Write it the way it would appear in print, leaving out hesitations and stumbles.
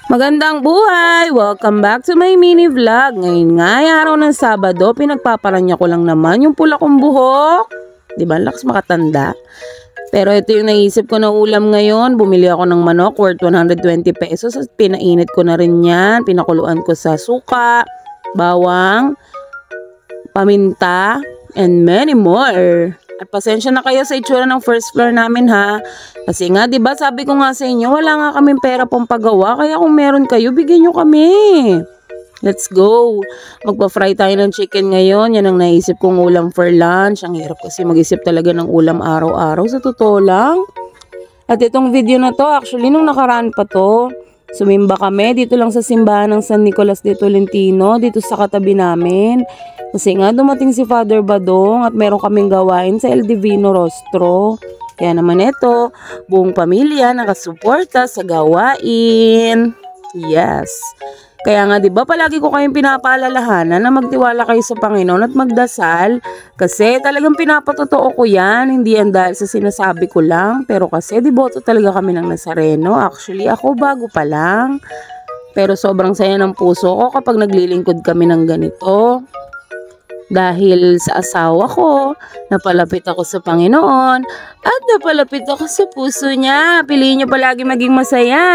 Magandang buhay! Welcome back to my mini vlog. Ngayon nga ay araw ng Sabado, pinagpaparanya ko lang naman yung pula kong buhok. Di ba, lakas makatanda? Pero ito yung naisip ko na ulam ngayon. Bumili ako ng manok worth 120 pesos at pinainit ko na rin yan. Pinakuluan ko sa suka, bawang, paminta, and many more. At pasensya na kayo sa itsura ng first floor namin ha. Kasi nga, 'di ba, sabi ko nga sa inyo, wala nga kaming pera pang pagawa, kaya kung meron kayo, bigyan nyo kami. Let's go. Magpa-fry tayo ng chicken ngayon. Yan ang naisip kong ulam for lunch. Ang hirap kasi mag-isip talaga ng ulam araw-araw, sa totoo lang. At itong video na to, actually nung nakaraan pa to, sumimba kami dito lang sa simbahan ng San Nicolas de Tolentino, dito sa katabi namin. Kasi nga dumating si Father Badong at meron kaming gawain sa El Divino Rostro. Kaya naman ito, buong pamilya nakasuporta sa gawain. Yes. Kaya nga 'di ba palagi ko kayong pinapaalalahanan na magtiwala kayo sa Panginoon at magdasal. Kasi talagang pinapatotoo ko yan. Hindi yan dahil sa sinasabi ko lang. Pero kasi deboto talaga kami ng Nazareno. Actually ako bago pa lang. Pero sobrang saya ng puso ko kapag naglilingkod kami ng ganito. Dahil sa asawa ko, napalapit ako sa Panginoon at napalapit ako sa puso niya. Piliin niyo palagi maging masaya.